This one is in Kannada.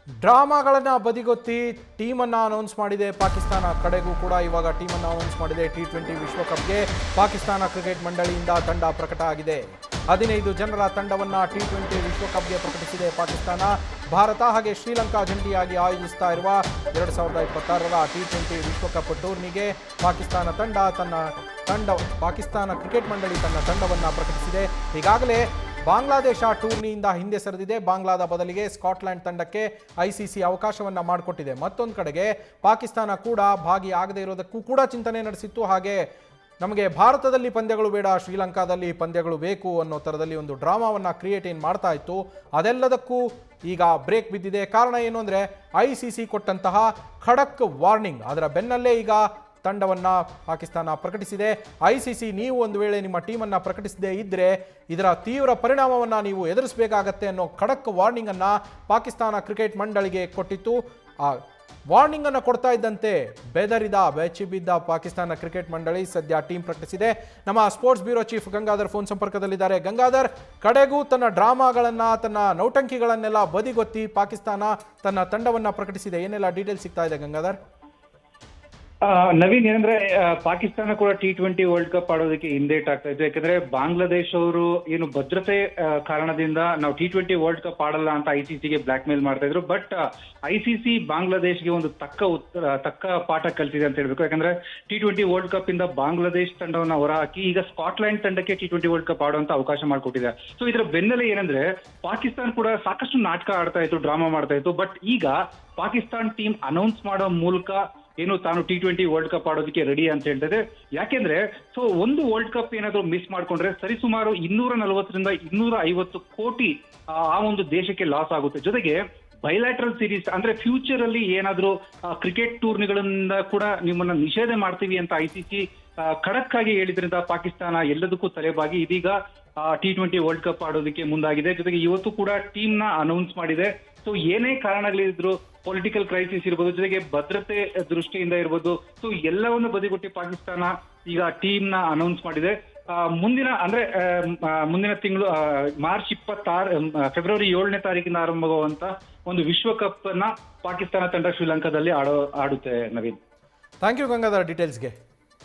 ಡ್ರಾಮಾಗಳನ್ನ ಬದಿಗೊತ್ತಿ ಟೀಮನ್ನು ಅನೌನ್ಸ್ ಮಾಡಿದೆ ಪಾಕಿಸ್ತಾನ. ಕಡೆಗೂ ಕೂಡ ಇವಾಗ ಟೀಮನ್ನು ಅನೌನ್ಸ್ ಮಾಡಿದೆ. T20 ವಿಶ್ವಕಪ್ಗೆ ಪಾಕಿಸ್ತಾನ ಕ್ರಿಕೆಟ್ ಮಂಡಳಿಯಿಂದ ತಂಡ ಪ್ರಕಟ ಆಗಿದೆ. 15 ಜನರ ತಂಡವನ್ನು T20 ವಿಶ್ವಕಪ್ಗೆ ಪ್ರಕಟಿಸಿದೆ ಪಾಕಿಸ್ತಾನ. ಭಾರತ ಹಾಗೆ ಶ್ರೀಲಂಕಾ ಜಂಟಿಯಾಗಿ ಆಯೋಜಿಸ್ತಾ ಇರುವ 2026ರ T20 ವಿಶ್ವಕಪ್ ಟೂರ್ನಿಗೆ ಪಾಕಿಸ್ತಾನ ಕ್ರಿಕೆಟ್ ಮಂಡಳಿ ತನ್ನ ತಂಡವನ್ನು ಪ್ರಕಟಿಸಿದೆ. ಈಗಾಗಲೇ ಬಾಂಗ್ಲಾದೇಶ ಟೂರ್ನಿಯಿಂದ ಹಿಂದೆ ಸರಿದಿದೆ. ಬಾಂಗ್ಲಾದ ಬದಲಿಗೆ ಸ್ಕಾಟ್ಲೆಂಡ್ ತಂಡಕ್ಕೆ ICC ಅವಕಾಶವನ್ನು ಮಾಡಿಕೊಟ್ಟಿದೆ. ಮತ್ತೊಂದು ಕಡೆಗೆ ಪಾಕಿಸ್ತಾನ ಕೂಡ ಭಾಗಿಯಾಗದೇ ಇರೋದಕ್ಕೂ ಕೂಡ ಚಿಂತನೆ ನಡೆಸಿತ್ತು. ಹಾಗೆ ನಮಗೆ ಭಾರತದಲ್ಲಿ ಪಂದ್ಯಗಳು ಬೇಡ, ಶ್ರೀಲಂಕಾದಲ್ಲಿ ಪಂದ್ಯಗಳು ಬೇಕು ಅನ್ನೋ ಥರದಲ್ಲಿ ಒಂದು ಡ್ರಾಮಾವನ್ನು ಕ್ರಿಯೇಟ್ ಮಾಡ್ತಾ ಇತ್ತು. ಅದೆಲ್ಲದಕ್ಕೂ ಈಗ ಬ್ರೇಕ್ ಬಿದ್ದಿದೆ. ಕಾರಣ ಏನು ಅಂದರೆ ICC ಕೊಟ್ಟಂತಹ ಖಡಕ್ ವಾರ್ನಿಂಗ್. ಅದರ ಬೆನ್ನಲ್ಲೇ ಈಗ ತಂಡವನ್ನು ಪಾಕಿಸ್ತಾನ ಪ್ರಕಟಿಸಿದೆ. ICC ನೀವು ಒಂದು ವೇಳೆ ನಿಮ್ಮ ಟೀಮನ್ನು ಪ್ರಕಟಿಸದೇ ಇದ್ದರೆ ಇದರ ತೀವ್ರ ಪರಿಣಾಮವನ್ನು ನೀವು ಎದುರಿಸಬೇಕಾಗತ್ತೆ ಅನ್ನೋ ಖಡಕ್ ವಾರ್ನಿಂಗನ್ನು ಪಾಕಿಸ್ತಾನ ಕ್ರಿಕೆಟ್ ಮಂಡಳಿಗೆ ಕೊಟ್ಟಿತ್ತು. ಆ ವಾರ್ನಿಂಗನ್ನು ಕೊಡ್ತಾ ಇದ್ದಂತೆ ಬೆಚ್ಚಿಬಿದ್ದ ಪಾಕಿಸ್ತಾನ ಕ್ರಿಕೆಟ್ ಮಂಡಳಿ ಸದ್ಯ ಟೀಮ್ ಪ್ರಕಟಿಸಿದೆ. ನಮ್ಮ sports bureau chief Gangadhar phone ಸಂಪರ್ಕದಲ್ಲಿದ್ದಾರೆ. ಗಂಗಾಧರ್, ಕಡೆಗೂ ತನ್ನ ಡ್ರಾಮಾಗಳನ್ನು, ತನ್ನ ನೌಟಂಕಿಗಳನ್ನೆಲ್ಲ ಬದಿಗೊತ್ತಿ ಪಾಕಿಸ್ತಾನ ತನ್ನ ತಂಡವನ್ನು ಪ್ರಕಟಿಸಿದೆ. ಏನೆಲ್ಲ ಡೀಟೇಲ್ಸ್ ಸಿಗ್ತಾ ಇದೆ ಗಂಗಾಧರ್? ನವೀನ್, ಏನಂದ್ರೆ ಪಾಕಿಸ್ತಾನ ಕೂಡ T20 ವರ್ಲ್ಡ್ ಕಪ್ ಆಡೋದಕ್ಕೆ ಹಿಂದೇಟ್ ಆಗ್ತಾ ಇತ್ತು. ಯಾಕಂದ್ರೆ ಬಾಂಗ್ಲಾದೇಶ್ ಅವರು ಏನು ಭದ್ರತೆ ಕಾರಣದಿಂದ ನಾವು T20 ವರ್ಲ್ಡ್ ಕಪ್ ಆಡಲ್ಲ ಅಂತ ICCಗೆ ಬ್ಲಾಕ್ ಮೇಲ್ ಮಾಡ್ತಾ ಇದ್ರು. ಬಟ್ ICC ಬಾಂಗ್ಲಾದೇಶ್ಗೆ ಒಂದು ತಕ್ಕ ಪಾಠ ಕಲಿಸಿದೆ ಅಂತ ಹೇಳ್ಬೇಕು. ಯಾಕಂದ್ರೆ T20 ವರ್ಲ್ಡ್ ಕಪ್ ಇಂದ ಬಾಂಗ್ಲಾದೇಶ್ ತಂಡವನ್ನ ಹೊರಹಾಕಿ ಈಗ ಸ್ಕಾಟ್ಲೆಂಡ್ ತಂಡಕ್ಕೆ T20 ವರ್ಲ್ಡ್ ಕಪ್ ಆಡುವಂತ ಅವಕಾಶ ಮಾಡಿಕೊಟ್ಟಿದೆ. ಸೊ ಇದರ ಬೆನ್ನಲ್ಲೇ ಏನಂದ್ರೆ ಪಾಕಿಸ್ತಾನ ಕೂಡ ಸಾಕಷ್ಟು ನಾಟಕ ಆಡ್ತಾ ಇತ್ತು, ಡ್ರಾಮಾ ಮಾಡ್ತಾ ಇತ್ತು. ಬಟ್ ಈಗ ಪಾಕಿಸ್ತಾನ ಟೀಮ್ ಅನೌನ್ಸ್ ಮಾಡೋ ಮೂಲಕ ಏನು ತಾನು T20 ವರ್ಲ್ಡ್ ಕಪ್ ಆಡೋದಕ್ಕೆ ರೆಡಿ ಅಂತ ಹೇಳ್ತದೆ. ಯಾಕೆಂದ್ರೆ ಸೊ ಒಂದು ವರ್ಲ್ಡ್ ಕಪ್ ಏನಾದ್ರು ಮಿಸ್ ಮಾಡ್ಕೊಂಡ್ರೆ ಸರಿಸುಮಾರು 240ರಿಂದ 250 ಕೋಟಿ ಆ ಒಂದು ದೇಶಕ್ಕೆ ಲಾಸ್ ಆಗುತ್ತೆ. ಜೊತೆಗೆ ಬೈಲ್ಯಾಟ್ರಲ್ ಸೀರೀಸ್ ಅಂದ್ರೆ ಫ್ಯೂಚರ್ ಅಲ್ಲಿ ಏನಾದ್ರೂ ಕ್ರಿಕೆಟ್ ಟೂರ್ನಿಗಳಿಂದ ಕೂಡ ನಿಮ್ಮನ್ನ ನಿಷೇಧ ಮಾಡ್ತೀವಿ ಅಂತ ICC ಖಡಕ್ ಆಗಿ ಹೇಳಿದ್ರಿಂದ ಪಾಕಿಸ್ತಾನ ಎಲ್ಲದಕ್ಕೂ ತಲೆಬಾಗಿ ಇದೀಗ T20 ವರ್ಲ್ಡ್ ಕಪ್ ಆಡೋದಕ್ಕೆ ಮುಂದಾಗಿದೆ. ಜೊತೆಗೆ ಇವತ್ತು ಕೂಡ ಟೀಮ್ ನ ಅನೌನ್ಸ್ ಮಾಡಿದೆ. ಸೊ ಏನೇ ಕಾರಣಗಳಿದ್ರು, ಪೊಲಿಟಿಕಲ್ ಕ್ರೈಸಿಸ್ ಇರ್ಬೋದು, ಜೊತೆಗೆ ಭದ್ರತೆ ದೃಷ್ಟಿಯಿಂದ ಇರ್ಬೋದು, ಸೊ ಎಲ್ಲವನ್ನು ಬದಿಗೊಟ್ಟಿ ಪಾಕಿಸ್ತಾನ ಈಗ ಟೀಮ್ ನ ಅನೌನ್ಸ್ ಮಾಡಿದೆ. ಮುಂದಿನ ತಿಂಗಳು ಮಾರ್ಚ್ 26 ಫೆಬ್ರವರಿ 7ನೇ ತಾರೀಕಿನ ಆರಂಭವಾಗುವಂತ ಒಂದು ವಿಶ್ವಕಪ್ ನ ಪಾಕಿಸ್ತಾನ ತಂಡ ಶ್ರೀಲಂಕಾದಲ್ಲಿ ಆಡುತ್ತೆ. Naveen, thank you Gangadhar ಡೀಟೇಲ್ಸ್ಗೆ.